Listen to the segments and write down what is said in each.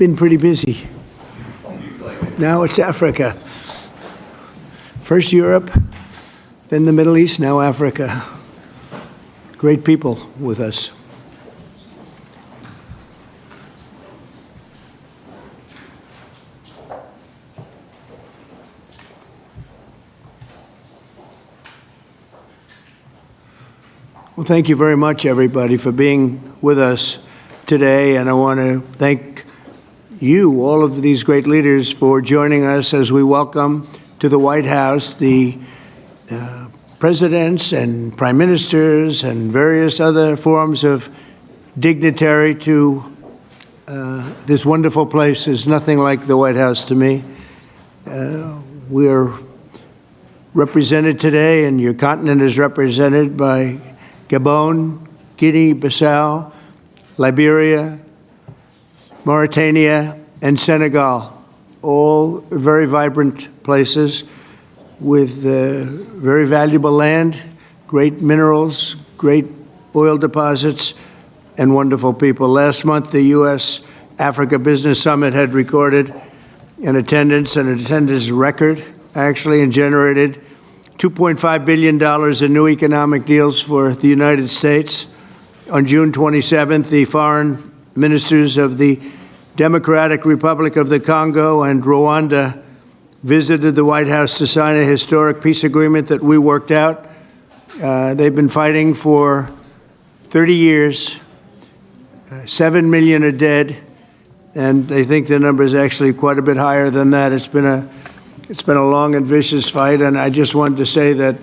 been pretty busy. Now it's Africa. First Europe, then the Middle East, now Africa. Great people with us. Well, thank you very much, everybody, for being with us today. And I want to thank you, all of these great leaders, for joining us as we welcome to the White House the presidents and prime ministers and various other forms of dignitary to this wonderful place. Is nothing like the White House to me. We're represented today, and your continent is represented by Gabon, Guinea, Bissau, Liberia, Mauritania, and Senegal, all very vibrant places with very valuable land, great minerals, great oil deposits, and wonderful people. Last month, the U.S.-Africa Business Summit had recorded an attendance record, actually, and generated $2.5 billion in new economic deals for the United States. On June 27th, the foreign ministers of the Democratic Republic of the Congo and Rwanda visited the White House to sign a historic peace agreement that we worked out. They've been fighting for 30 years. 7 million are dead, and they think the number is actually quite a bit higher than that. It's been a long and vicious fight, and I just wanted to say that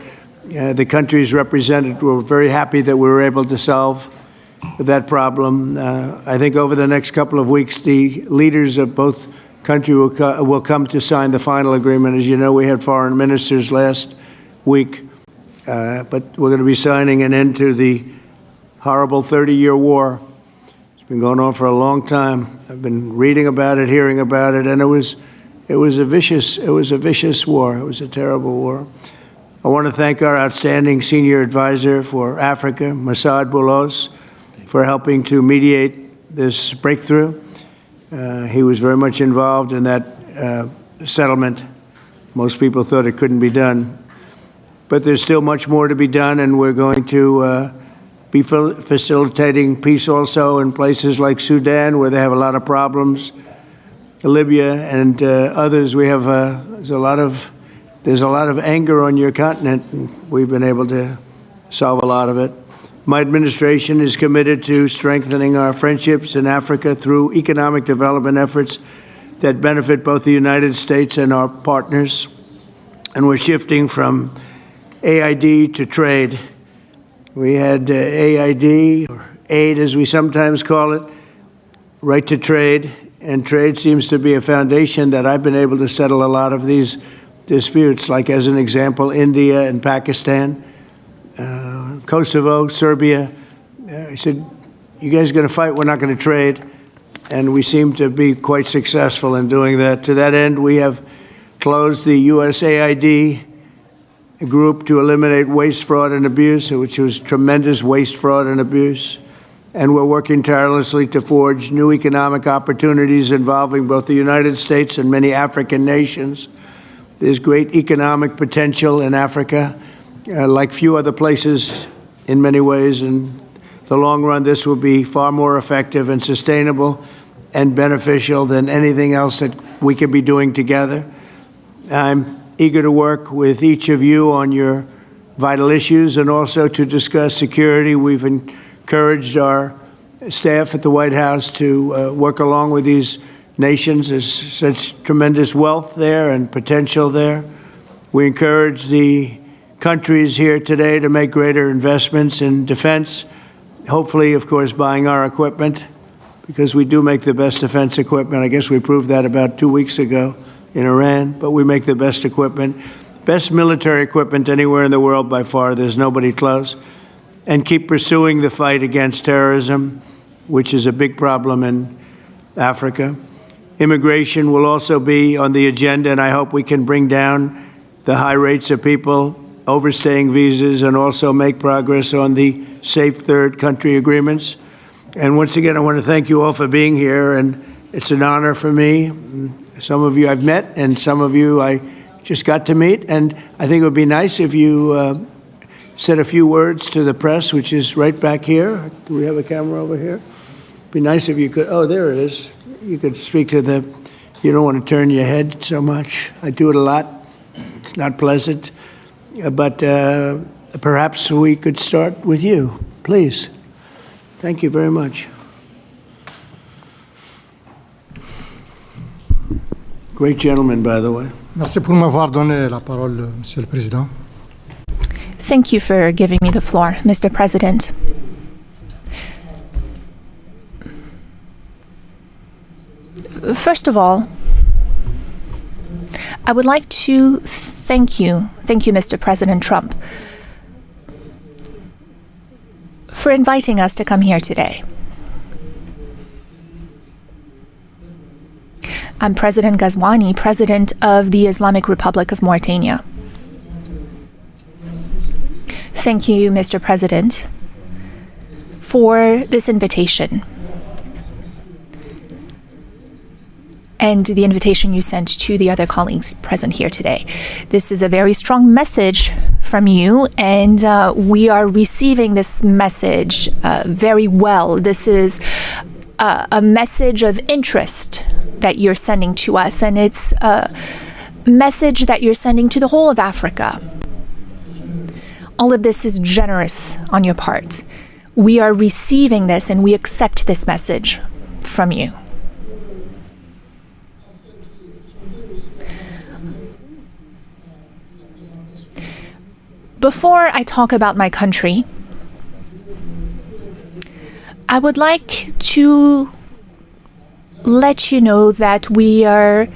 the countries represented were very happy that we were able to solve that problem. I think over the next couple of weeks, the leaders of both countries will come to sign the final agreement. As you know, we had foreign ministers last week, but we're going to be signing an end to the horrible 30-year war. It's been going on for a long time. I've been reading about it, hearing about it, and it was a vicious war. It was a terrible war. I want to thank our outstanding senior advisor for Africa, Masad Boulos, for helping to mediate this breakthrough. He was very much involved in that settlement. Most people thought it couldn't be done. But there's still much more to be done, and we're going to be facilitating peace also in places like Sudan, where they have a lot of problems. Libya and others, we have there's a lot of anger on your continent, and we've been able to solve a lot of it. My administration is committed to strengthening our friendships in Africa through economic development efforts that benefit both the United States and our partners. And we're shifting from AID to trade. We had AID, or aid as we sometimes call it, right to trade. And trade seems to be a foundation that I've been able to settle a lot of these disputes, like as an example, India and Pakistan, Kosovo, Serbia. I said, you guys are going to fight, we're not going to trade. And we seem to be quite successful in doing that. To that end, we have closed the USAID group to eliminate waste, fraud, and abuse, which was tremendous waste, fraud, and abuse. And we're working tirelessly to forge new economic opportunities involving both the United States and many African nations. There's great economic potential in Africa, like few other places in many ways. In the long run, this will be far more effective and sustainable and beneficial than anything else that we could be doing together. I'm eager to work with each of you on your vital issues and also to discuss security. We've encouraged our staff at the White House to work along with these nations. There's such tremendous wealth there and potential there. We encourage the countries here today to make greater investments in defense, hopefully, of course, buying our equipment, because we do make the best defense equipment. I guess we proved that about 2 weeks ago in Iran, but we make the best equipment, best military equipment anywhere in the world by far. There's nobody close. And keep pursuing the fight against terrorism, which is a big problem in Africa. Immigration will also be on the agenda, and I hope we can bring down the high rates of people overstaying visas and also make progress on the safe third country agreements. And once again, I want to thank you all for being here and It's an honor for me. Some of you I've met, and some of you I just got to meet. And I think it would be nice if you said a few words to the press, which is right back here. Do we have a camera over here? It'd be nice if you could. Oh, there it is. You could speak to the. You don't want to turn your head so much. I do it a lot. It's not pleasant. But perhaps we could start with you, please. Thank you very much. Great gentleman, by the way. Merci pour m'avoir donné la parole, Monsieur le Président. Thank you for giving me the floor, Mr. President. First of all, I would like to thank you, Mr. President Trump, for inviting us to come here today. I'm President Ghazouani, President of the Islamic Republic of Mauritania. Thank you, Mr. President, for this invitation and the invitation you sent to the other colleagues present here today. This is a very strong message from you, and we are receiving this message very well. This is a message of interest that you're sending to us, and it's a message that you're sending to the whole of Africa. All of this is generous on your part. We are receiving this, and we accept this message from you. Before I talk about my country, I would like to let you know that we are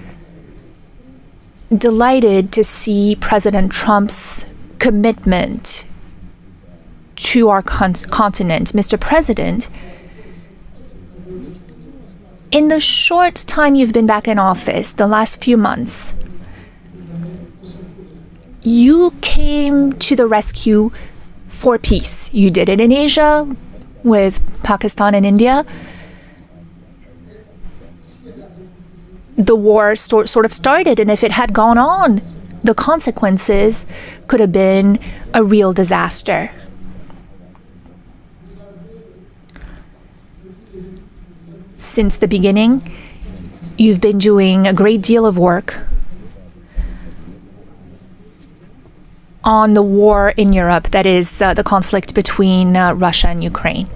delighted to see President Trump's commitment to our continent. Mr. President, in the short time you've been back in office, the last few months, you came to the rescue for peace. You did it in Asia with Pakistan and India. The war sort of started, and if it had gone on, the consequences could have been a real disaster. Since the beginning, you've been doing a great deal of work on the war in Europe, that is the conflict between Russia and Ukraine.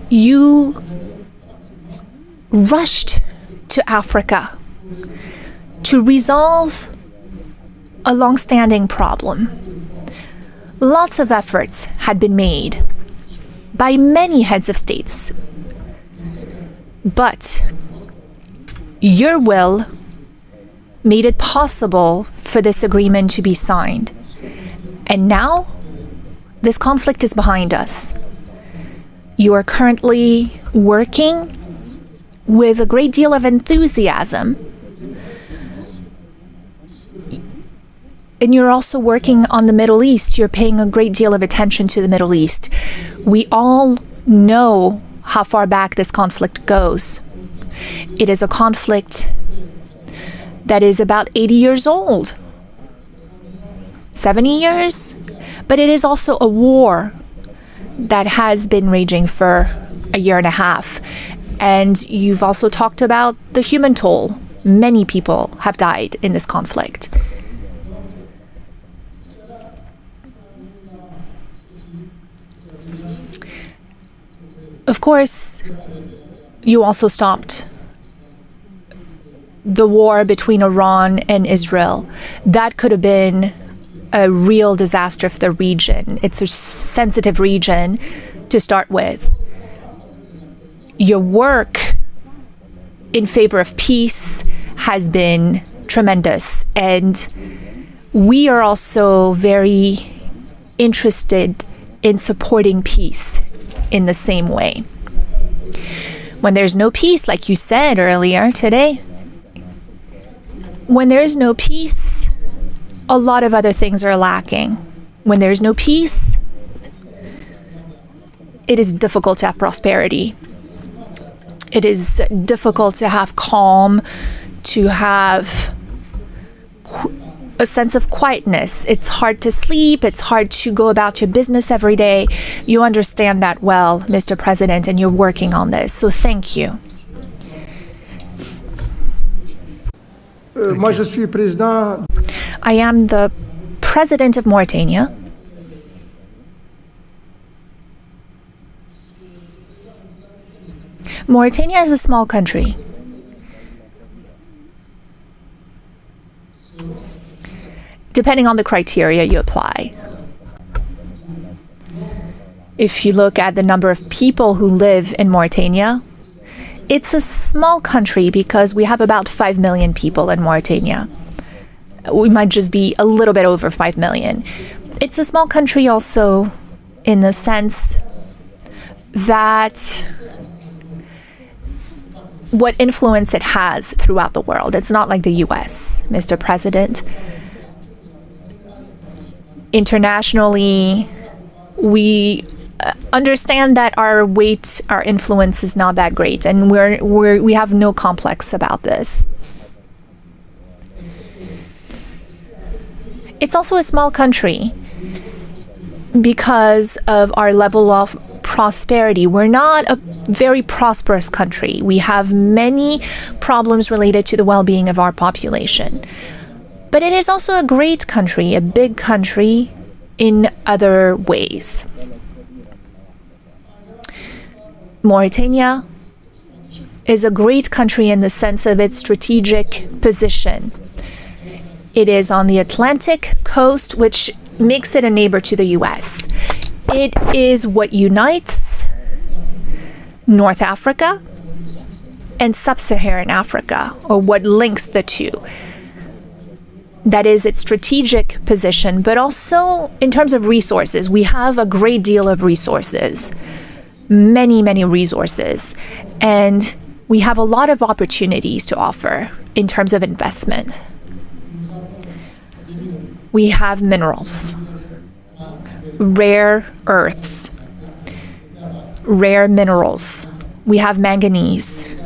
You rushed to Africa to resolve a long-standing problem. Lots of efforts had been made by many heads of states, but your will made it possible for this agreement to be signed. And now, this conflict is behind us. You are currently working with a great deal of enthusiasm. And you're also working on the Middle East. You're paying a great deal of attention to the Middle East. We all know how far back this conflict goes. It is a conflict that is about 80 years old. 70 years, but it is also a war that has been raging for a year and a half. And you've also talked about the human toll. Many people have died in this conflict. Of course, you also stopped the war between Iran and Israel. That could have been a real disaster for the region. It's a sensitive region to start with. Your work in favor of peace has been tremendous, and we are also very interested in supporting peace in the same way. When there's no peace, like you said earlier today, when there is no peace, a lot of other things are lacking. When there's no peace, it is difficult to have prosperity. It is difficult to have calm, to have a sense of quietness. It's hard to sleep. It's hard to go about your business every day. You understand that well, Mr. President, and you're working on this. So thank you. Moi, je suis président. I am the president of Mauritania. Mauritania is a small country. Depending on the criteria you apply. If you look at the number of people who live in Mauritania, it's a small country because we have about 5 million people in Mauritania. We might just be a little bit over 5 million. It's a small country also in the sense that what influence it has throughout the world. It's not like the US, Mr. President. Internationally, we understand that our weight, our influence is not that great, and we have no complex about this. It's also a small country because of our level of prosperity. We're not a very prosperous country. We have many problems related to the well-being of our population. But it is also a great country, a big country in other ways. Mauritania is a great country in the sense of its strategic position. It is on the Atlantic coast, which makes it a neighbor to the US. It is what unites North Africa and Sub-Saharan Africa, or what links the two. That is its strategic position, but also in terms of resources. We have a great deal of resources, many, many resources, and we have a lot of opportunities to offer in terms of investment. We have minerals, rare earths, rare minerals. We have manganese.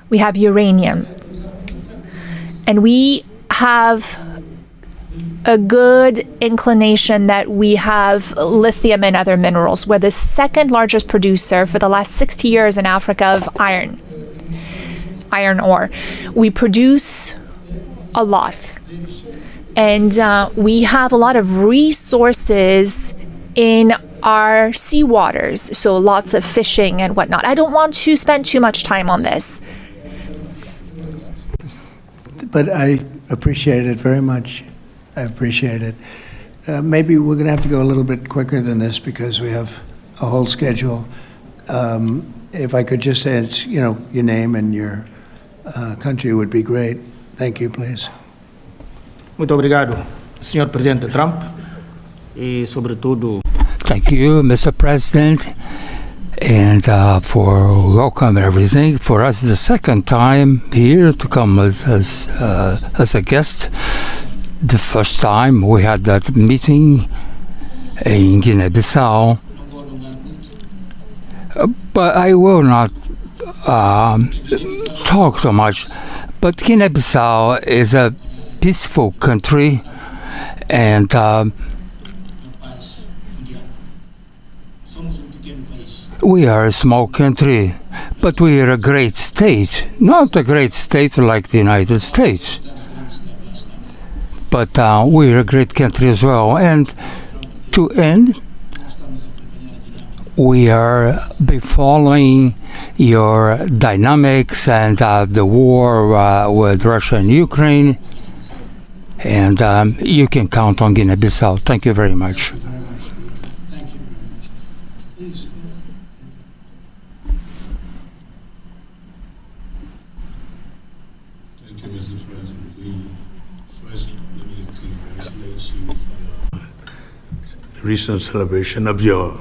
We have uranium. And we have a good inclination that we have lithium and other minerals. We're the second largest producer for the last 60 years in Africa of iron ore. We produce a lot. And we have a lot of resources in our seawaters, so lots of fishing and whatnot. I don't want to spend too much time on this. But I appreciate it very much. I appreciate it. Maybe we're going to have to go a little bit quicker than this because we have a whole schedule. If I could just say, your name and your country would be great. Thank you, please. Muito obrigado, Sr. Presidente Trump, e sobretudo. Thank you, Mr. President, and for welcome and everything. For us, it's the second time here to come as a guest. The first time we had that meeting in Guinea-Bissau, but I will not talk so much. But Guinea-Bissau is a peaceful country, and we are a small country, but we are a great state. Not a great state like the United States, but we are a great country as well. And to end, we are be following your dynamics and the war with Russia and Ukraine. And you can count on Guinea-Bissau. Thank you very much. Thank you very much. Thank you, Mr. President. First, let me congratulate you for your recent celebration of your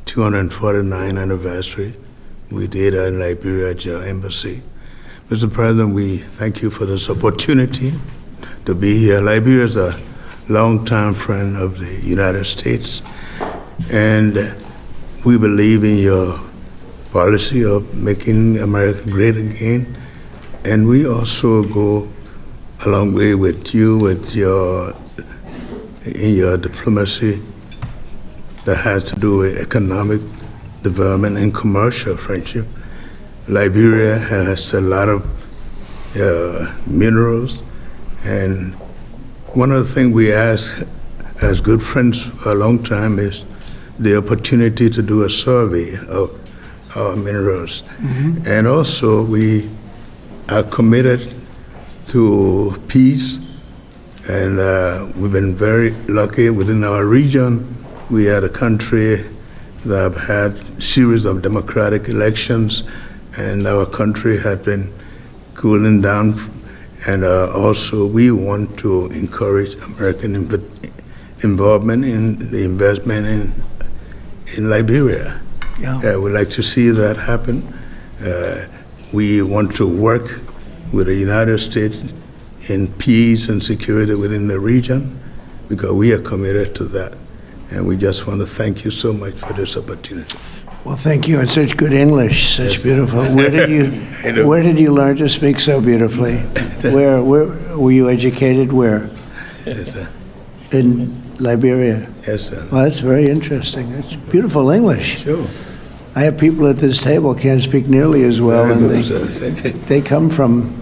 249th anniversary. We did in Liberia at your embassy. Mr. President, we thank you for this opportunity to be here. Liberia is a longtime friend of the United States, and we believe in your policy of making America great again. And we also go a long way with you, in your diplomacy that has to do with economic development and commercial friendship. Liberia has a lot of minerals, and one of the things we ask as good friends for a long time is the opportunity to do a survey of our minerals. Mm-hmm. And also we are committed to peace, and we've been very lucky within our region. We are a country that have had series of democratic elections, and our country had been cooling down. And also we want to encourage American involvement in the investment in Liberia. Yeah. We'd like to see that happen. We want to work with the United States in peace and security within the region, because we are committed to that. And we just want to thank you so much for this opportunity. Well, thank you, and such good English, such beautiful. Where did you learn to speak so beautifully? Where were you educated? Where? Yes, sir. In Liberia. Yes, sir. Well, that's very interesting. That's beautiful English. Sure. I have people at this table can't speak nearly as well, Very and good, sir. Thank you. they come from.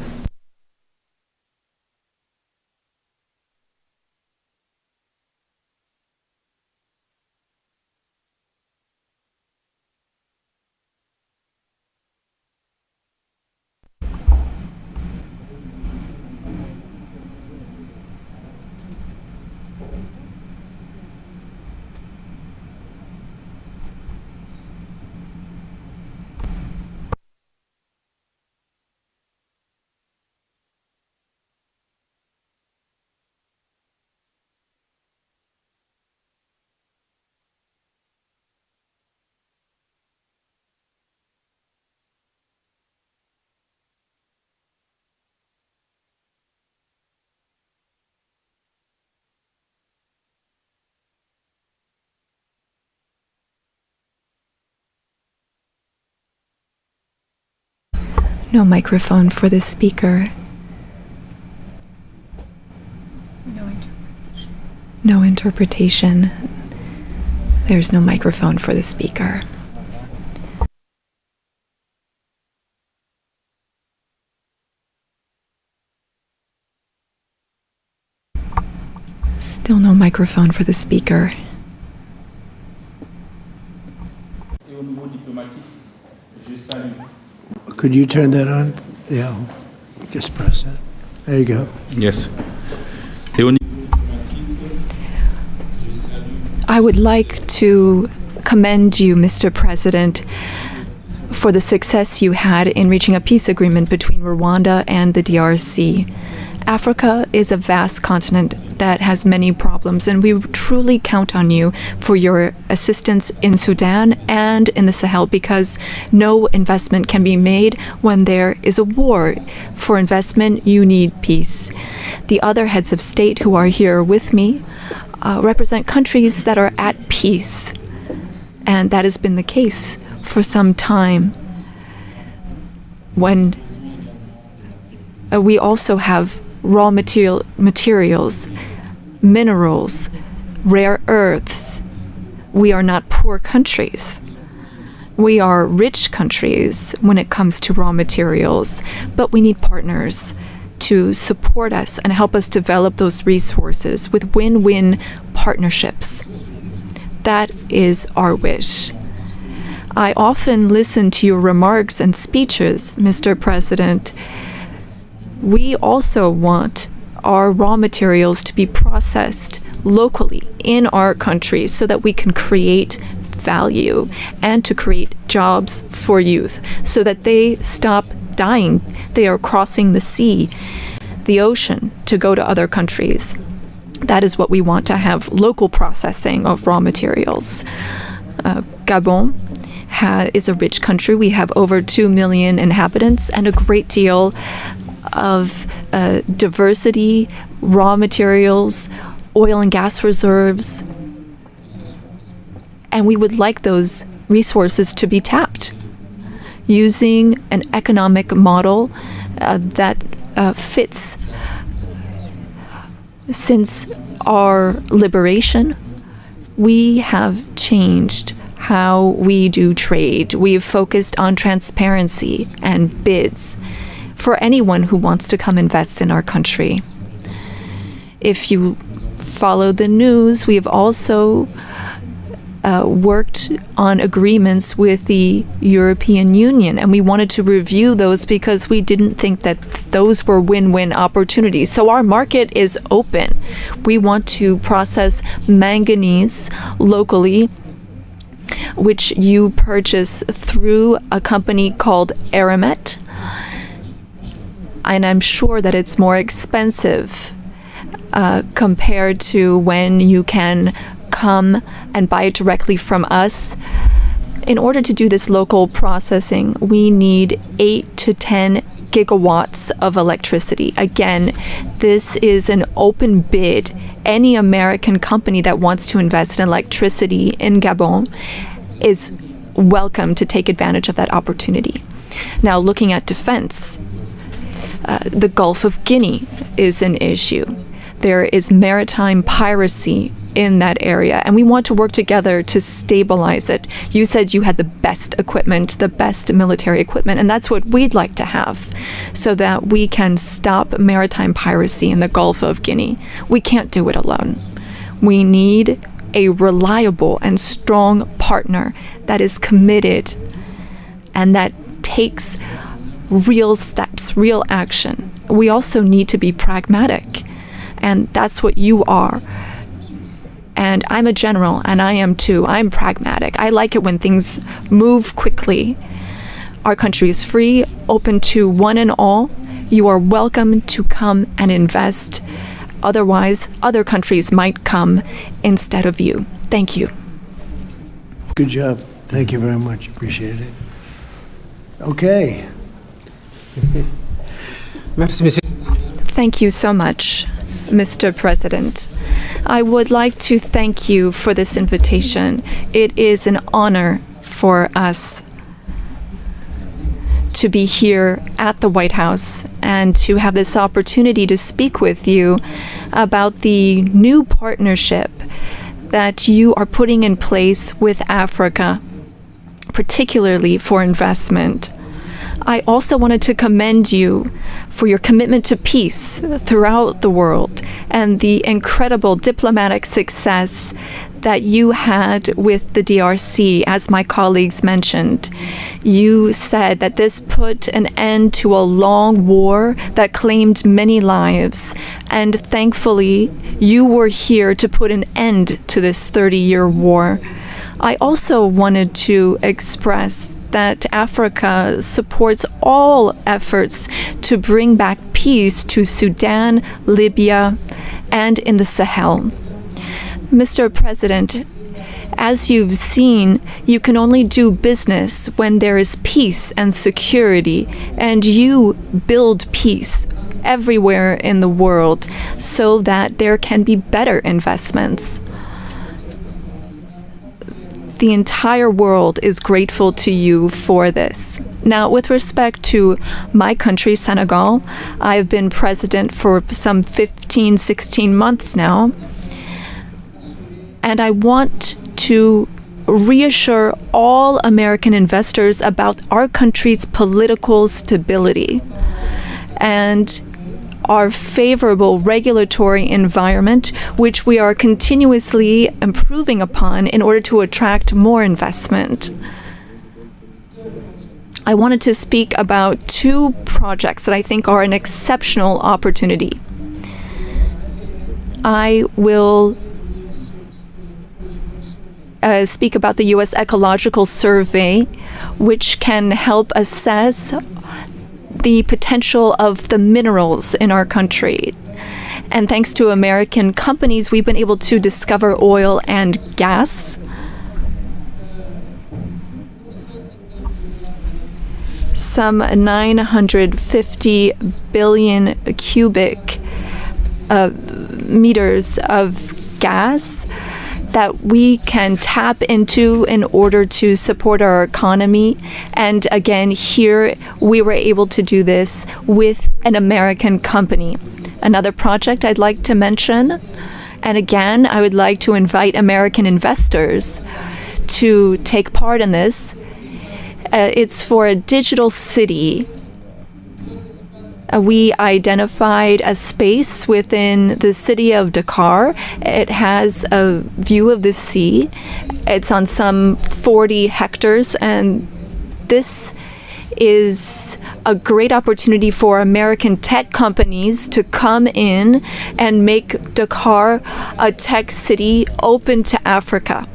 No microphone for the speaker. No interpretation. There's no microphone for the speaker. Still no microphone for the speaker. Could you turn that on? Yeah, just press that. There you go. Yes. I would like to commend you, Mr. President, for the success you had in reaching a peace agreement between Rwanda and the DRC. Africa is a vast continent that has many problems, and we truly count on you for your assistance in Sudan and in the Sahel, because no investment can be made when there is a war. For investment, you need peace. The other heads of state who are here with me represent countries that are at peace, and that has been the case for some time. When we also have raw materials, minerals, rare earths. We are not poor countries. We are rich countries when it comes to raw materials, but we need partners to support us and help us develop those resources with win-win partnerships. That is our wish. I often listen to your remarks and speeches, Mr. President. We also want our raw materials to be processed locally in our country so that we can create value and to create jobs for youth so that they stop dying. They are crossing the sea, the ocean, to go to other countries. That is what we want, to have local processing of raw materials. Gabon is a rich country. We have over 2 million inhabitants and a great deal of diversity, raw materials, oil and gas reserves. And we would like those resources to be tapped. using an economic model that fits. Since our liberation, we have changed how we do trade. We've focused on transparency and bids for anyone who wants to come invest in our country. If you follow the news, we have also worked on agreements with the European Union, and we wanted to review those because we didn't think that those were win-win opportunities. So our market is open. We want to process manganese locally, which you purchase through a company called Aramet, and I'm sure that it's more expensive compared to when you can come and buy it directly from us. In order to do this local processing, we need 8 to 10 gigawatts of electricity. Again, this is an open bid. Any American company that wants to invest in electricity in Gabon is welcome to take advantage of that opportunity. Now, looking at defense, the Gulf of Guinea is an issue. There is maritime piracy in that area, and we want to work together to stabilize it. You said you had the best equipment, the best military equipment, and that's what we'd like to have so that we can stop maritime piracy in the Gulf of Guinea. We can't do it alone. We need a reliable and strong partner that is committed and that takes real steps, real action. We also need to be pragmatic, and that's what you are. And I'm a general, and I am too. I'm pragmatic. I like it when things move quickly. Our country is free, open to one and all. You are welcome to come and invest. Otherwise, other countries might come instead of you. Thank you. Good job. Thank you very much. Appreciate it. Okay. Thank you so much, Mr. President. I would like to thank you for this invitation. It is an honor for us to be here at the White House and to have this opportunity to speak with you about the new partnership that you are putting in place with Africa, particularly for investment. I also wanted to commend you for your commitment to peace throughout the world and the incredible diplomatic success that you had with the DRC, as my colleagues mentioned. You said that this put an end to a long war that claimed many lives, and thankfully, you were here to put an end to this 30-year war. I also wanted to express that Africa supports all efforts to bring back peace to Sudan, Libya, and in the Sahel. Mr. President, as you've seen, you can only do business when there is peace and security, and you build peace everywhere in the world so that there can be better investments. The entire world is grateful to you for this. Now, with respect to my country, Senegal, I've been president for some 15, 16 months now, and I want to reassure all American investors about our country's political stability and our favorable regulatory environment, which we are continuously improving upon in order to attract more investment. I wanted to speak about two projects that I think are an exceptional opportunity. I will speak about the U.S. Ecological Survey, which can help assess the potential of the minerals in our country. And thanks to American companies, we've been able to discover oil and gas. Some 950 billion cubic meters of gas that we can tap into in order to support our economy. And again, here we were able to do this with an American company. Another project I'd like to mention, and again, I would like to invite American investors to take part in this. It's for a digital city. We identified a space within the city of Dakar. It has a view of the sea. It's on some 40 hectares, and this is a great opportunity for American tech companies to come in and make Dakar a tech city open to Africa.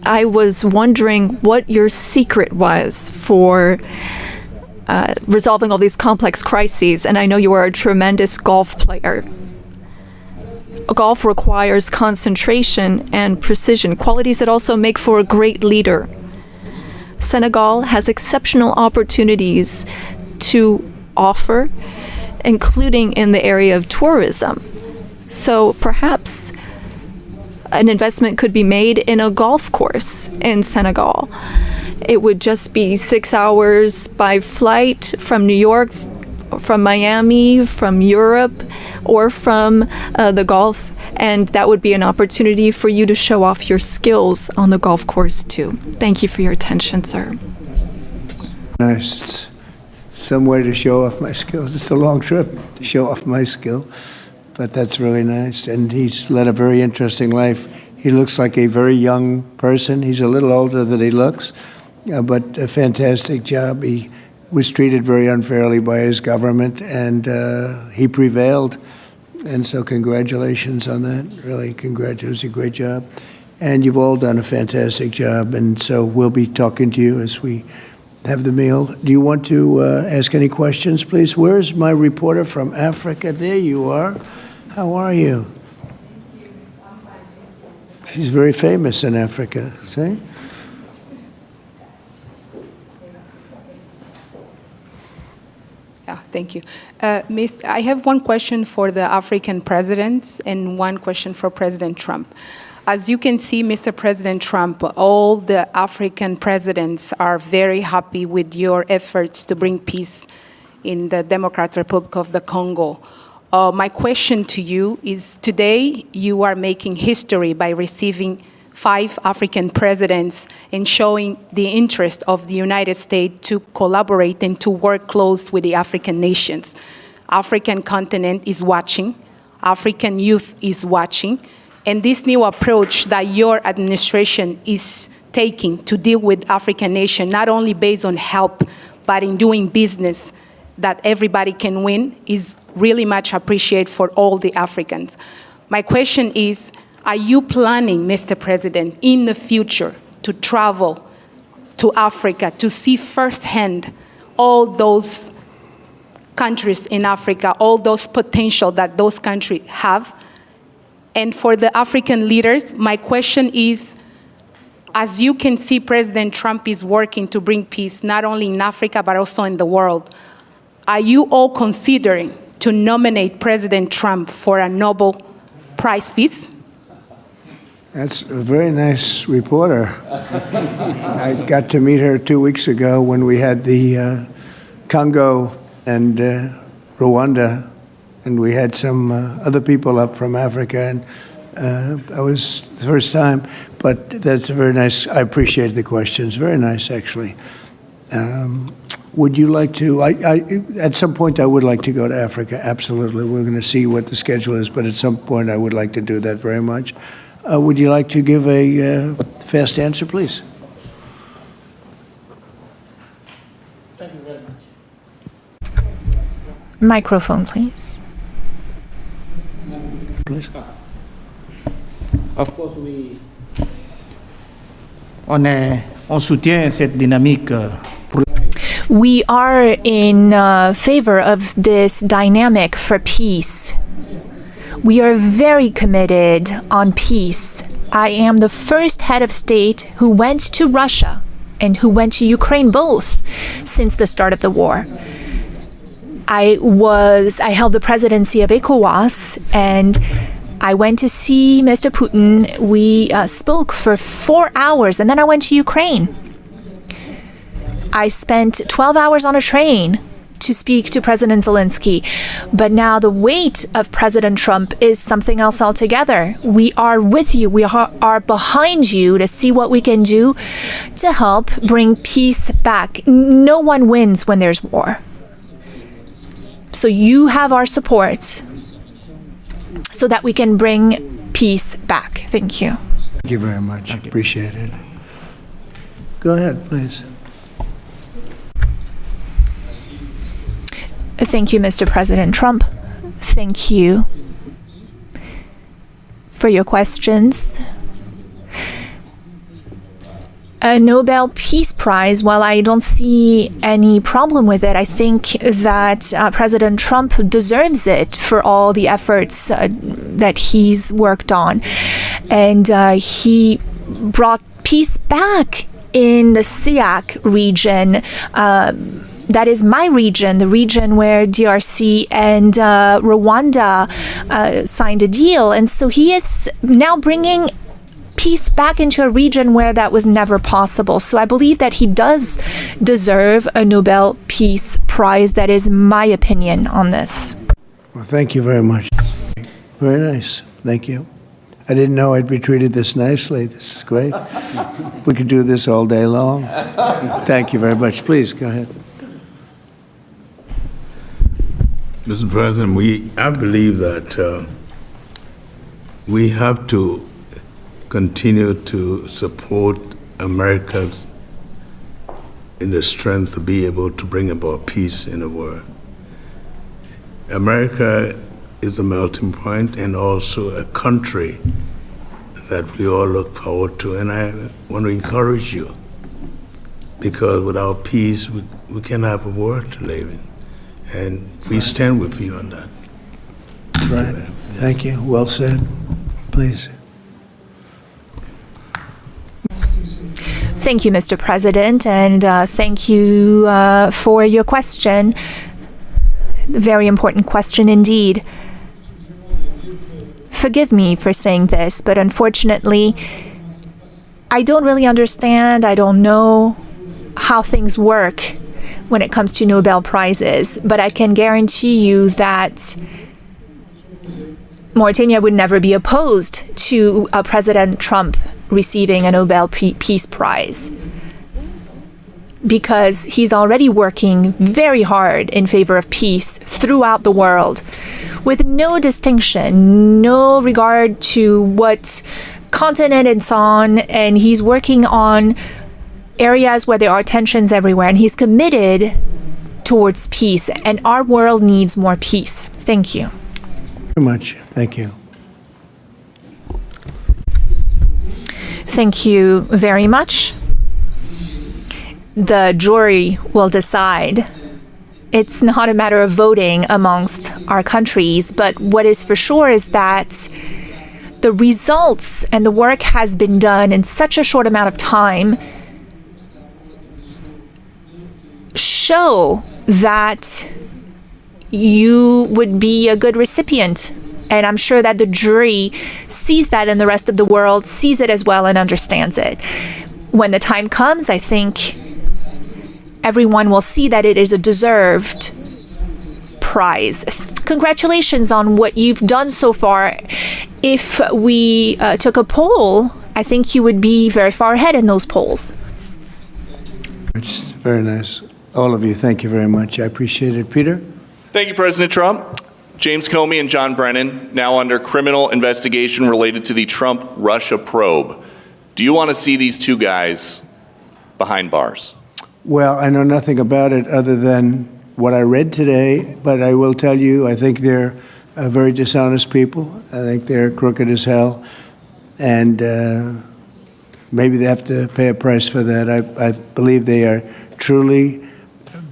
I was wondering what your secret was for resolving all these complex crises, and I know you are a tremendous golf player. Golf requires concentration and precision, qualities that also make for a great leader. Senegal has exceptional opportunities to offer, including in the area of tourism. So perhaps an investment could be made in a golf course in Senegal. It would just be 6 hours by flight from New York, from Miami, from Europe, or from the Gulf, and that would be an opportunity for you to show off your skills on the golf course too. Thank you for your attention, sir. Nice. It's some way to show off my skills. It's a long trip to show off my skill, but that's really nice. And he's led a very interesting life. He looks like a very young person. He's a little older than he looks, but a fantastic job. He was treated very unfairly by his government, and he prevailed. And so congratulations on that. Really, congratulations. It was a great job. And you've all done a fantastic job. And so we'll be talking to you as we have the meal. Do you want to ask any questions, please? Where's my reporter from Africa? There you are. How are you? She's very famous in Africa, see? Thank you. Miss, I have one question for the African presidents and one question for President Trump. As you can see, Mr. President Trump, all the African presidents are very happy with your efforts to bring peace in the Democratic Republic of the Congo. My question to you is, today you are making history by receiving 5 African presidents and showing the interest of the United States to collaborate and to work close with the African nations. African continent is watching, African youth is watching, and this new approach that your administration is taking to deal with African nations, not only based on help, but in doing business that everybody can win, is really much appreciated for all the Africans. My question is, are you planning, Mr. President, in the future to travel to Africa to see firsthand all those countries in Africa, all those potential that those countries have? And for the African leaders, my question is, as you can see, President Trump is working to bring peace not only in Africa, but also in the world. Are you all considering to nominate President Trump for a Nobel Prize Peace? That's a very nice reporter. I got to meet her 2 weeks ago when we had the Congo and Rwanda, and we had some other people up from Africa, and that was the first time. But that's a very nice. I appreciate the questions. Very nice, actually. Would you like to? At some point, I would like to go to Africa. Absolutely, we're going to see what the schedule is, but at some point, I would like to do that very much. Would you like to give a fast answer, please? Thank you very much. Microphone, please. Please. Of course, on soutient cette dynamique. We are in favor of this dynamic for peace. We are very committed on peace. I am the first head of state who went to Russia and who went to Ukraine both since the start of the war. I held the presidency of ECOWAS, and I went to see Mr. Putin. We spoke for 4 hours, and then I went to Ukraine. I spent 12 hours on a train to speak to President Zelensky. But now the weight of President Trump is something else altogether. We are with you. We are behind you to see what we can do to help bring peace back. No one wins when there's war. So you have our support so that we can bring peace back. Thank you. Thank you very much. Appreciate it. Go ahead, please. Thank you, Mr. President Trump. Thank you for your questions. A Nobel Peace Prize, while I don't see any problem with it, I think that President Trump deserves it for all the efforts that he's worked on. And he brought peace back in the SIAC region. That is my region, the region where DRC and Rwanda signed a deal. And so he is now bringing peace back into a region where that was never possible. So I believe that he does deserve a Nobel Peace Prize. That is my opinion on this. Well, thank you very much. Very nice. Thank you. I didn't know I'd be treated this nicely. This is great. We could do this all day long. Thank you very much. Please, go ahead. Mr. President, I believe that we have to continue to support America in the strength to be able to bring about peace in the world. America is a melting point and also a country that we all look forward to. And I want to encourage you, because without peace, we can't have a world to live in. And we stand with you on that. That's right. Thank you. Well said. Please. Thank you, Mr. President, and thank you for your question. Very important question indeed. Forgive me for saying this, but unfortunately, I don't really understand. I don't know how things work when it comes to Nobel Prizes, but I can guarantee you that Mauritania would never be opposed to President Trump receiving a Nobel Peace Prize, because he's already working very hard in favor of peace throughout the world, with no distinction, no regard to what continent it's on, and he's working on areas where there are tensions everywhere, and he's committed towards peace, and our world needs more peace. Thank you. Very much. Thank you. Thank you very much. The jury will decide. It's not a matter of voting amongst our countries, but what is for sure is that the results and the work has been done in such a short amount of time show that you would be a good recipient. And I'm sure that the jury sees that, and the rest of the world sees it as well and understands it. When the time comes, I think everyone will see that it is a deserved prize. Congratulations on what you've done so far. If we took a poll, I think you would be very far ahead in those polls. It's very nice. All of you, thank you very much. I appreciate it. Peter? Thank you, President Trump. James Comey and John Brennan, now under criminal investigation related to the Trump-Russia probe. Do you want to see these two guys behind bars? Well, I know nothing about it other than what I read today, but I will tell you, I think they're very dishonest people. I think they're crooked as hell, and maybe they have to pay a price for that. I believe they are truly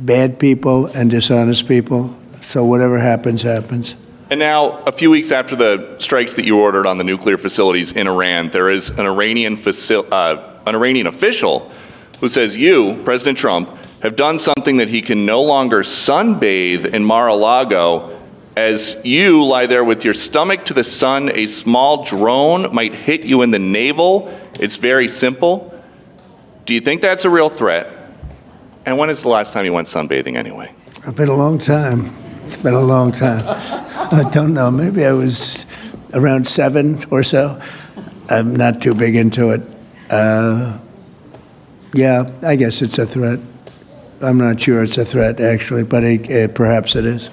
bad people and dishonest people. So whatever happens, happens. And now, a few weeks after the strikes that you ordered on the nuclear facilities in Iran, there is an Iranian official who says you, President Trump, have done something that he can no longer sunbathe in Mar-a-Lago. As you lie there with your stomach to the sun, a small drone might hit you in the navel. It's very simple. Do you think that's a real threat? And when is the last time you went sunbathing anyway? It's been a long time. It's been a long time. I don't know. Maybe I was around 7 or so. I'm not too big into it. Yeah, I guess it's a threat. I'm not sure it's a threat, actually, but perhaps it is.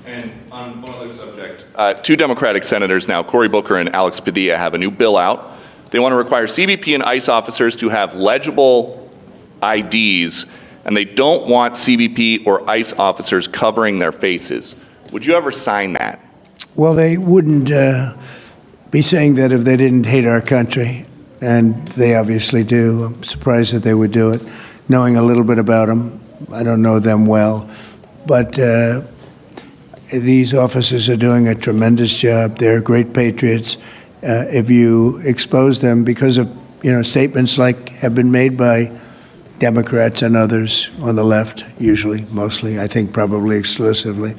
And on one other subject, two Democratic senators now, Cory Booker and Alex Padilla, have a new bill out. They want to require CBP and ICE officers to have legible IDs, and they don't want CBP or ICE officers covering their faces. Would you ever sign that? Well, they wouldn't be saying that if they didn't hate our country, and they obviously do. I'm surprised that they would do it, knowing a little bit about them. I don't know them well, but these officers are doing a tremendous job. They're great patriots. If you expose them because of statements like have been made by Democrats and others on the left, usually, mostly, I think probably exclusively,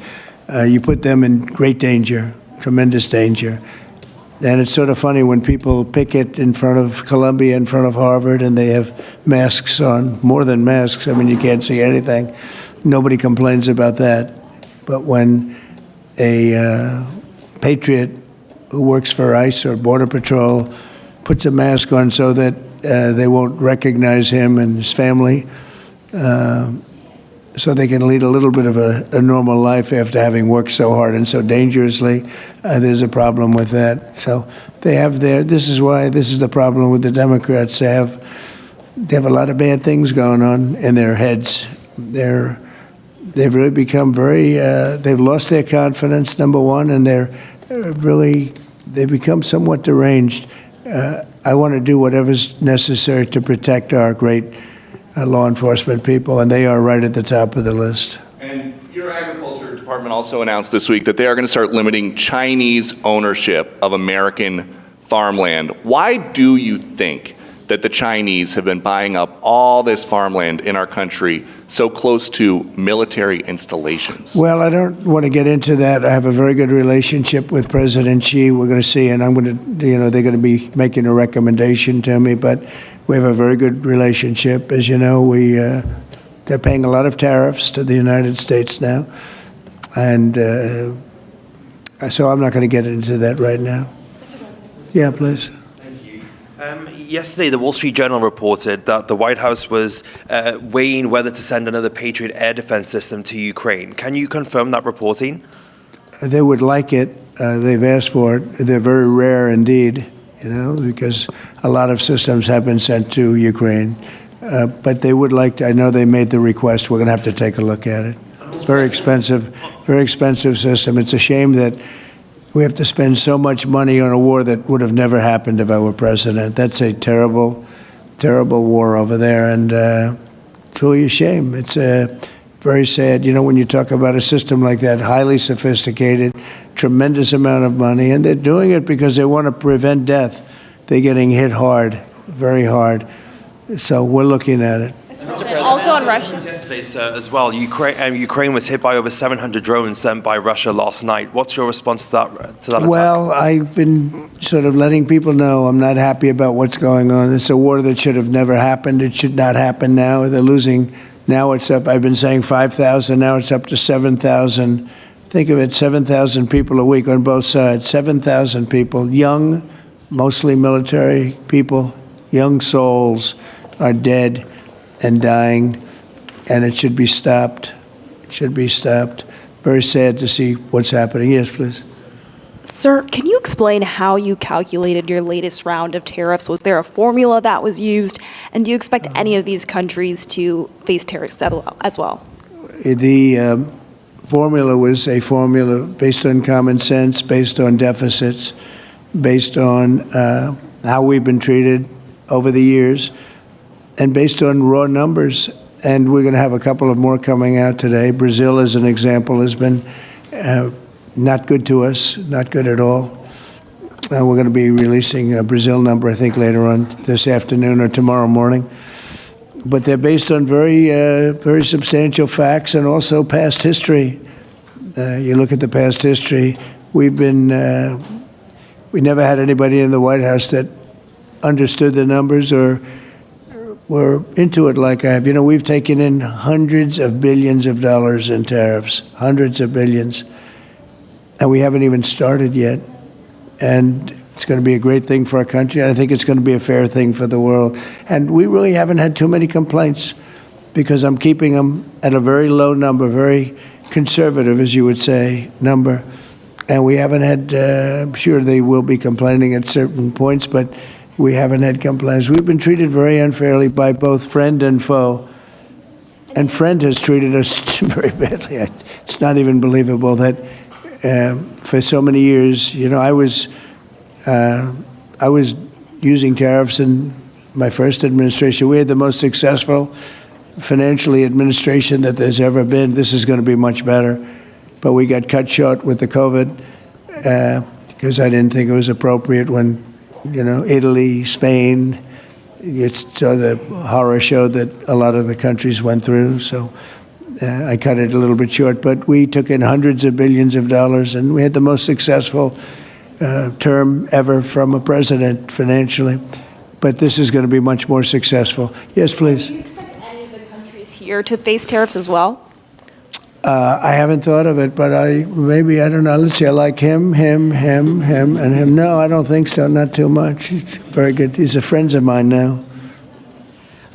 you put them in great danger, tremendous danger. And it's sort of funny when people picket in front of Columbia, in front of Harvard, and they have masks on, more than masks. I mean, you can't see anything. Nobody complains about that. But when a patriot who works for ICE or Border Patrol puts a mask on so that they won't recognize him and his family, so they can lead a little bit of a normal life after having worked so hard and so dangerously, there's a problem with that. So they have this is the problem with the Democrats. They have a lot of bad things going on in their heads. They've really become they've lost their confidence, number one, and they've become somewhat deranged. I want to do whatever's necessary to protect our great law enforcement people, and they are right at the top of the list. And your agriculture department also announced this week that they are going to start limiting Chinese ownership of American farmland. Why do you think that the Chinese have been buying up all this farmland in our country so close to military installations? Well, I don't want to get into that. I have a very good relationship with President Xi. We're going to see, and I'm going to, they're going to be making a recommendation to me, but we have a very good relationship. As you know, they're paying a lot of tariffs to the United States now, and so I'm not going to get into that right now. Yeah, please. Yesterday, the Wall Street Journal reported that the White House was weighing whether to send another Patriot air defense system to Ukraine. Can you confirm that reporting? They would like it. They've asked for it. They're very rare indeed, because a lot of systems have been sent to Ukraine. But they would like to. I know they made the request. We're going to have to take a look at it. It's very expensive system. It's a shame that we have to spend so much money on a war that would have never happened if I were president. That's a terrible, terrible war over there, and it's really a shame. It's very sad. When you talk about a system like that, highly sophisticated, tremendous amount of money, and they're doing it because they want to prevent death. They're getting hit hard, very hard. So we're looking at it. Also on Russia. Yesterday, sir, as well, Ukraine was hit by over 700 drones sent by Russia last night. What's your response to that attack? Well, I've been sort of letting people know I'm not happy about what's going on. It's a war that should have never happened. It should not happen now. They're losing. Now it's up. I've been saying 5,000. Now it's up to 7,000. Think of it, 7,000 people a week on both sides. 7,000 people, young, mostly military people, young souls are dead and dying, and it should be stopped. It should be stopped. Very sad to see what's happening. Yes, please. Sir, can you explain how you calculated your latest round of tariffs? Was there a formula that was used? And do you expect any of these countries to face tariffs as well? The formula was a formula based on common sense, based on deficits, based on how we've been treated over the years, and based on raw numbers. And we're going to have a couple of more coming out today. Brazil, as an example, has been not good to us, not good at all. We're going to be releasing a Brazil number, I think, later on this afternoon or tomorrow morning. but they're based on very substantial facts and also past history. You look at the past history. We never had anybody in the White House that understood the numbers or were into it like I have. You know, we've taken in hundreds of billions of dollars in tariffs, hundreds of billions, and we haven't even started yet. And it's going to be a great thing for our country. And I think it's going to be a fair thing for the world. And we really haven't had too many complaints because I'm keeping them at a very low number, very conservative, as you would say, number. And we haven't had, I'm sure they will be complaining at certain points, but we haven't had complaints. We've been treated very unfairly by both friend and foe. And friend has treated us very badly. It's not even believable that for so many years, you know, I was using tariffs in my first administration. We had the most successful financially administration that there's ever been. This is going to be much better. But we got cut short with the COVID because I didn't think it was appropriate when, you know, Italy, Spain, you saw the horror show that a lot of the countries went through. So I cut it a little bit short. But we took in hundreds of billions of dollars, and we had the most successful term ever from a president financially. But this is going to be much more successful. Yes, please. Do you expect any of the countries here to face tariffs as well? I haven't thought of it, but I don't know. Let's see, I like him, and him. No, I don't think so, not too much. He's very good. He's a friend of mine now.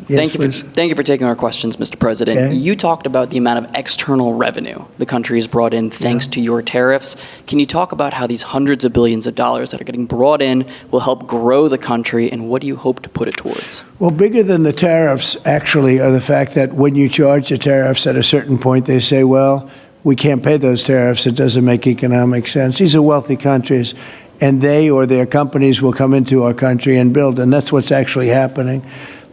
Yes, Thank you for taking our questions, Mr. President. Okay. You talked about the amount of external revenue the country has brought in thanks to your tariffs. Can you talk about how these hundreds of billions of dollars that are getting brought in will help grow the country, and what do you hope to put it towards? Well, bigger than the tariffs, actually, are the fact that when you charge the tariffs at a certain point, they say, well, we can't pay those tariffs. It doesn't make economic sense. These are wealthy countries, and they or their companies will come into our country and build, and that's what's actually happening.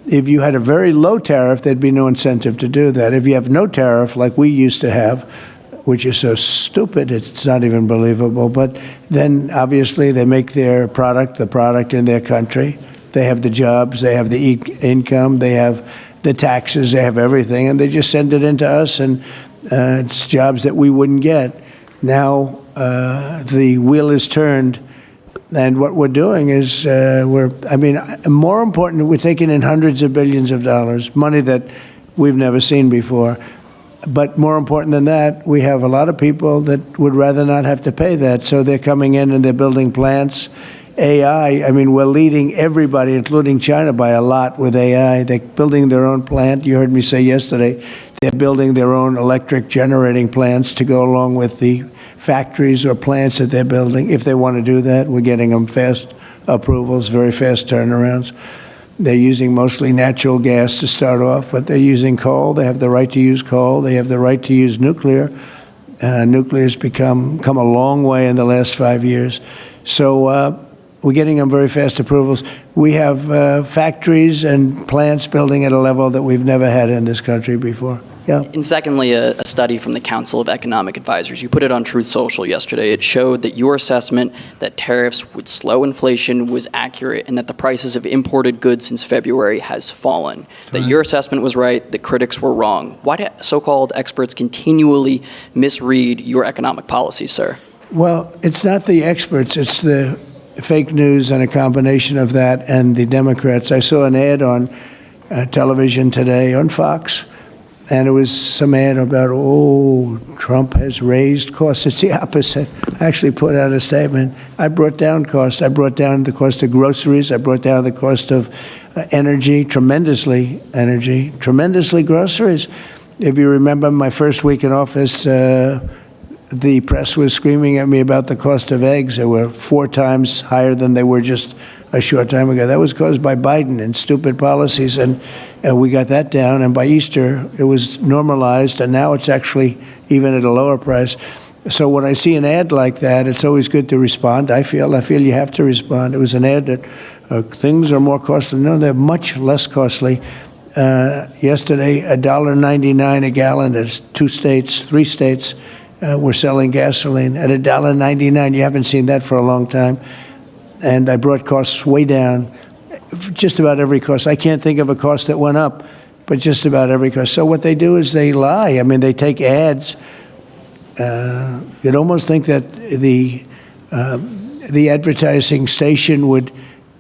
If you had a very low tariff, there'd be no incentive to do that. If you have no tariff, like we used to have, which is so stupid, it's not even believable, but then obviously they make their product, the product in their country. They have the jobs, they have the income, they have the taxes, they have everything, and they just send it into us, and it's jobs that we wouldn't get. Now the wheel is turned. And what we're doing is, more important, we're taking in hundreds of billions of dollars, money that we've never seen before. But more important than that, we have a lot of people that would rather not have to pay that. So they're coming in and they're building plants. AI, we're leading everybody, including China, by a lot with AI. They're building their own plant. You heard me say yesterday, they're building their own electric generating plants to go along with the factories or plants that they're building. If they want to do that, we're getting them fast approvals, very fast turnarounds. They're using mostly natural gas to start off, but they're using coal. They have the right to use coal. They have the right to use nuclear. Nuclear has come a long way in the last 5 years. So we're getting them very fast approvals. We have factories and plants building at a level that we've never had in this country before. Yeah. And secondly, a study from the Council of Economic Advisors. You put it on Truth Social yesterday. It showed that your assessment that tariffs would slow inflation was accurate, and that the prices of imported goods since February has fallen. That your assessment was right, the critics were wrong. Why do so-called experts continually misread your economic policies, sir? Well, it's not the experts. It's the fake news and a combination of that and the Democrats. I saw an ad on television today on Fox, and it was some ad about, Trump has raised costs. It's the opposite. I actually put out a statement. I brought down costs. I brought down the cost of groceries. I brought down the cost of tremendously groceries. If you remember my first week in office, the press was screaming at me about the cost of eggs. They were 4 times higher than they were just a short time ago. That was caused by Biden and stupid policies, and we got that down. And by Easter, it was normalized, and now it's actually even at a lower price. So when I see an ad like that, it's always good to respond. I feel you have to respond. It was an ad that things are more costly. No, they're much less costly. Yesterday, $1.99 a gallon. There's 3 states. We're selling gasoline at $1.99. You haven't seen that for a long time. And I brought costs way down, just about every cost. I can't think of a cost that went up, but just about every coast. So what they do is they lie. I mean, they take ads. You'd almost think that the advertising station would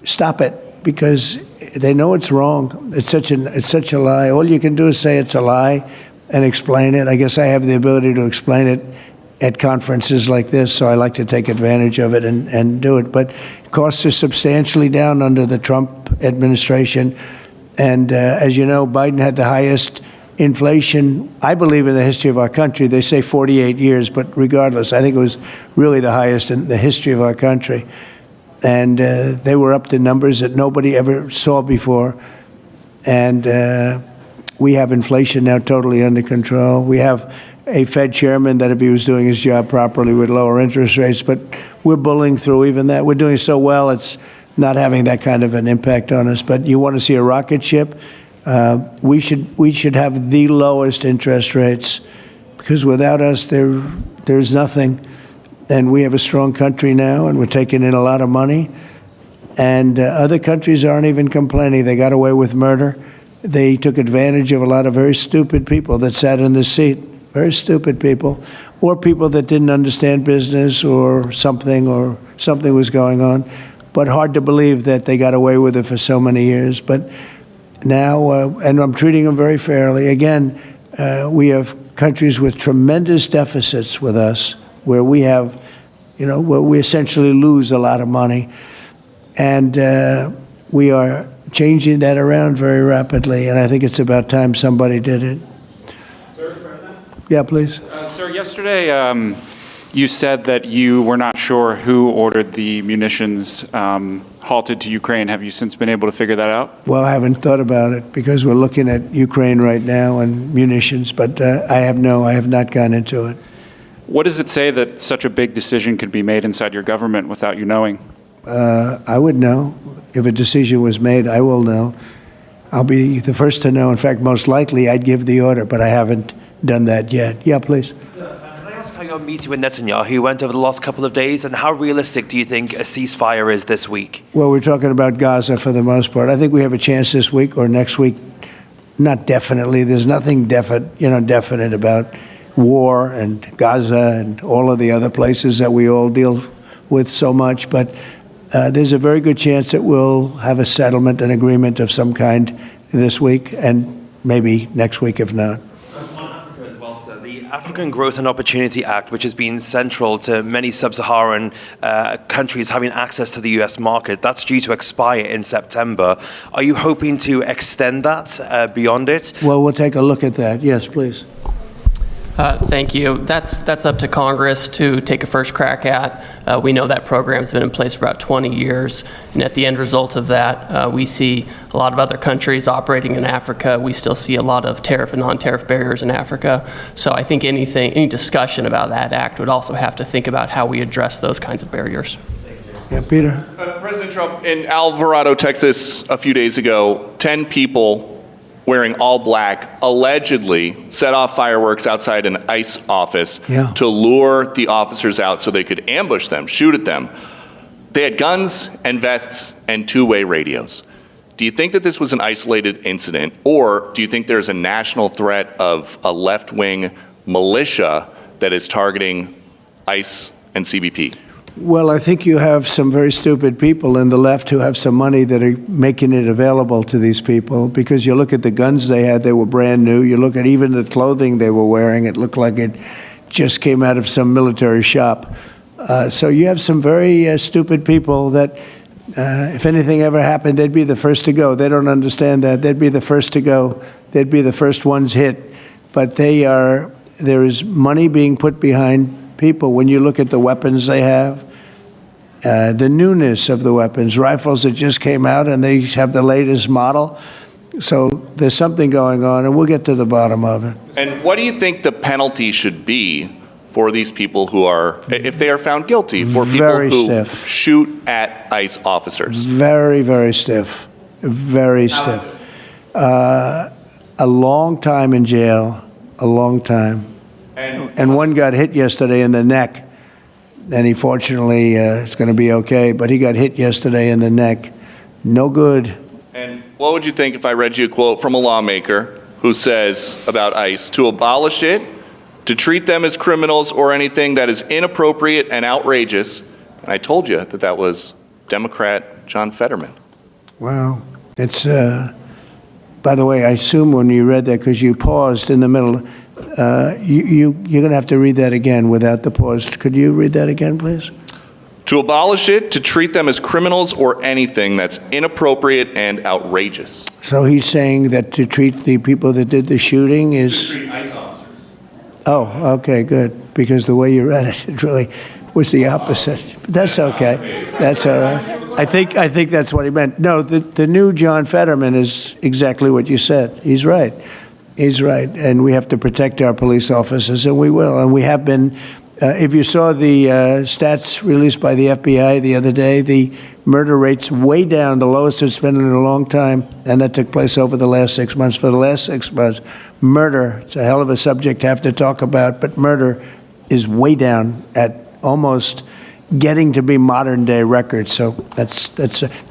stop it because they know it's wrong. It's such a lie. All you can do is say it's a lie and explain it. I guess I have the ability to explain it at conferences like this, so I like to take advantage of it and do it. But costs are substantially down under the Trump administration. And as you know, Biden had the highest inflation, I believe, in the history of our country. They say 48 years, but regardless, I think it was really the highest in the history of our country. And they were up to numbers that nobody ever saw before. And we have inflation now totally under control. We have a Fed chairman that, if he was doing his job properly, would lower interest rates. But we're bullying through even that. We're doing so well, it's not having that kind of an impact on us. But you want to see a rocket ship? We should have the lowest interest rates, because without us, there's nothing. And we have a strong country now, and we're taking in a lot of money. And other countries aren't even complaining. They got away with murder. They took advantage of a lot of very stupid people that sat in the seat, very stupid people, or people that didn't understand business or something was going on. But hard to believe that they got away with it for so many years. But now, and I'm treating them very fairly. Again, we have countries with tremendous deficits with us, where we have, where we essentially lose a lot of money. And we are changing that around very rapidly, and I think it's about time somebody did it. Sir, President? Yeah, please. Sir, yesterday you said that you were not sure who ordered the munitions halted to Ukraine. Have you since been able to figure that out? Well, I haven't thought about it, because we're looking at Ukraine right now and munitions, but I have not gone into it. What does it say that such a big decision could be made inside your government without you knowing? I would know. If a decision was made, I will know. I'll be the first to know. In fact, most likely I'd give the order, but I haven't done that yet. Yeah, please. Can I ask how your meeting with Netanyahu went over the last couple of days, and how realistic do you think a ceasefire is this week? Well, we're talking about Gaza for the most part. I think we have a chance this week or next week. Not definitely. There's nothing definite about war and Gaza and all of the other places that we all deal with so much, but there's a very good chance that we'll have a settlement, an agreement of some kind this week, and maybe next week if not. On Africa as well, sir. The African Growth and Opportunity Act, which has been central to many sub-Saharan countries having access to the US market, that's due to expire in September. Are you hoping to extend that beyond it? Well, we'll take a look at that. Yes, please. Thank you. That's up to Congress to take a first crack at. We know that program's been in place for about 20 years, and at the end result of that, we see a lot of other countries operating in Africa. We still see a lot of tariff and non-tariff barriers in Africa. So I think any discussion about that act would also have to think about how we address those kinds of barriers. Yeah, Peter. President Trump, in Alvarado, Texas, a few days ago, 10 people wearing all black allegedly set off fireworks outside an ICE office to lure the officers out so they could ambush them, shoot at them. They had guns and vests and two-way radios. Do you think that this was an isolated incident, or do you think there's a national threat of a left-wing militia that is targeting ICE and CBP? Well, I think you have some very stupid people in the left who have some money that are making it available to these people, because you look at the guns they had, they were brand new. You look at even the clothing they were wearing, it looked like it just came out of some military shop. So you have some very stupid people that, if anything ever happened, they'd be the first to go. They don't understand that. They'd be the first to go. They'd be the first ones hit. But there is money being put behind people. When you look at the weapons they have, the newness of the weapons, rifles that just came out and they have the latest model. So there's something going on, and we'll get to the bottom of it. And what do you think the penalty should be for these people who are, if they are found guilty, for people Very who stiff. shoot at ICE officers? Very, very stiff. Very stiff. A long time in jail, a long time. And one got hit yesterday in the neck, and he fortunately is going to be okay, but he got hit yesterday in the neck. No good. And what would you think if I read you a quote from a lawmaker who says about ICE to abolish it, to treat them as criminals or anything that is inappropriate and outrageous. And I told you that that was Democrat John Fetterman. Wow. It's, by the way, I assume when you read that, because you paused in the middle, you're going to have to read that again without the pause. Could you read that again, please? To abolish it, to treat them as criminals or anything that's inappropriate and outrageous. So he's saying that to treat the people that did the shooting is... To treat ICE officers. Oh, okay, good. Because the way you read it, it really was the opposite. But that's okay. That's all right. I think that's what he meant. No, the new John Fetterman is exactly what you said. He's right. He's right. And we have to protect our police officers, and we will. And we have been... if you saw the stats released by the FBI the other day, the murder rate's way down, the lowest it's been in a long time, and that took place over the last 6 months. For the last 6 months, murder, it's a hell of a subject to have to talk about, but murder is way down at almost getting to be modern-day records. So that's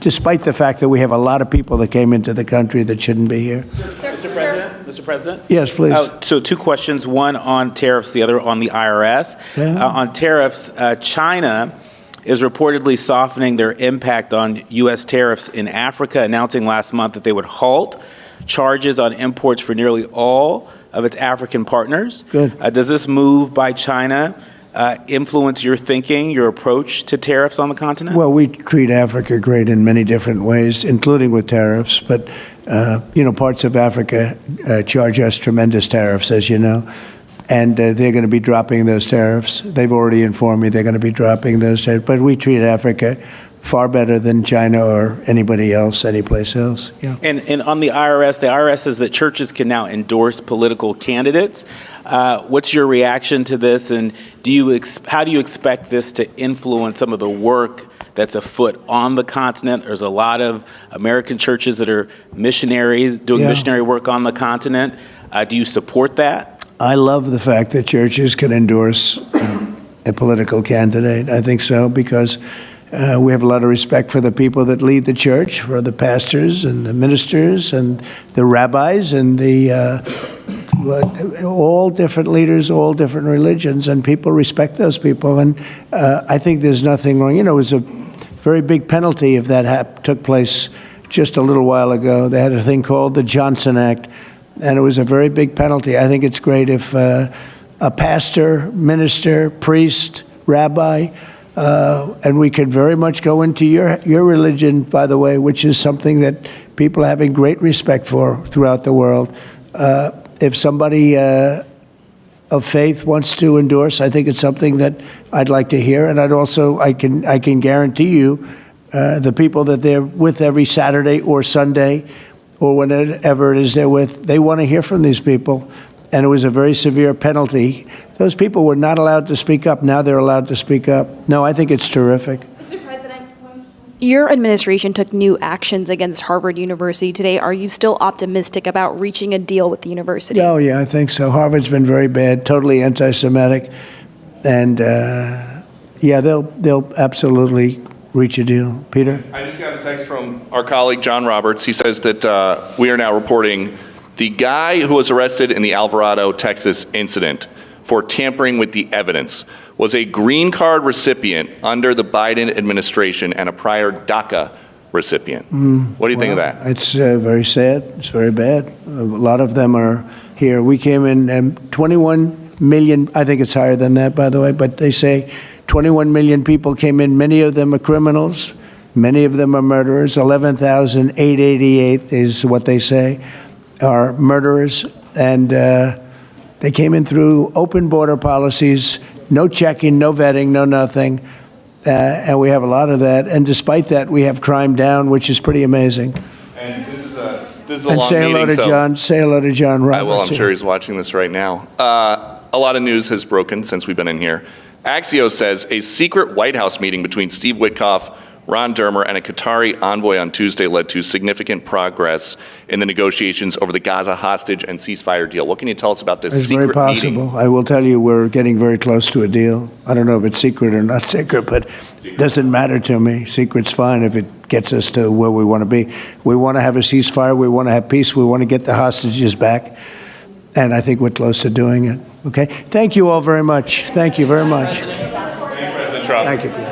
despite the fact that we have a lot of people that came into the country that shouldn't be here. Mr. President? Yes, please. So two questions, one on tariffs, the other on the IRS. Yeah. On tariffs, China is reportedly softening their impact on U.S. tariffs in Africa, announcing last month that they would halt charges on imports for nearly all of its African partners. Good. Does this move by China influence your thinking, your approach to tariffs on the continent? Well, we treat Africa great in many different ways, including with tariffs. But, parts of Africa charge us tremendous tariffs, as you know. And they're going to be dropping those tariffs. They've already informed me they're going to be dropping those tariffs. But we treat Africa far better than China or anybody else, anyplace else. Yeah. And on the IRS says that churches can now endorse political candidates. What's your reaction to this, and how do you expect this to influence some of the work that's afoot on the continent? There's a lot of American churches that are missionaries doing missionary work on the continent. Do you support that? I love the fact that churches can endorse a political candidate. I think so, because we have a lot of respect for the people that lead the church, for the pastors and the ministers and the rabbis and all different leaders, all different religions, and people respect those people. And I think there's nothing wrong. It was a very big penalty if that took place just a little while ago. They had a thing called the Johnson Act, and it was a very big penalty. I think it's great if a pastor, minister, priest, rabbi, and we could very much go into your religion, by the way, which is something that people are having great respect for throughout the world. If somebody of faith wants to endorse, I think it's something that I'd like to hear. And I can guarantee you the people that they're with every Saturday or Sunday or whenever it is they're with, they want to hear from these people. And it was a very severe penalty. Those people were not allowed to speak up. Now they're allowed to speak up. No, I think it's terrific. Mr. President, your administration took new actions against Harvard University today. Are you still optimistic about reaching a deal with the university? Oh, yeah, I think so. Harvard's been very bad, totally anti-Semitic. And, they'll absolutely reach a deal. Peter? I just got a text from our colleague, John Roberts. He says that we are now reporting the guy who was arrested in the Alvarado, Texas incident for tampering with the evidence was a green card recipient under the Biden administration and a prior DACA recipient. What do you think of that? It's very sad. It's very bad. A lot of them are here. We came in 21 million. I think it's higher than that, by the way, but they say 21 million people came in. Many of them are criminals. Many of them are murderers. 11,888 is what they say are murderers. And they came in through open border policies, no checking, no vetting, no nothing. And we have a lot of that. And despite that, we have crime down, which is pretty amazing. And this is a And long say hello meeting, to so John. Say hello to John Roberts. I will. I'm sure he's watching this right now. A lot of news has broken since we've been in here. Axios says a secret White House meeting between Steve Witkoff, Ron Dermer, and a Qatari envoy on Tuesday led to significant progress in the negotiations over the Gaza hostage and ceasefire deal. What can you tell us about this It's secret very possible. meeting? I will tell you, we're getting very close to a deal. I don't know if it's secret or not secret, but it doesn't matter to me. Secret's fine if it gets us to where we want to be. We want to have a ceasefire. We want to have peace. We want to get the hostages back. And I think we're close to doing it. Okay? Thank you all very much. Thank you very much. Thanks, President Trump. Thank you.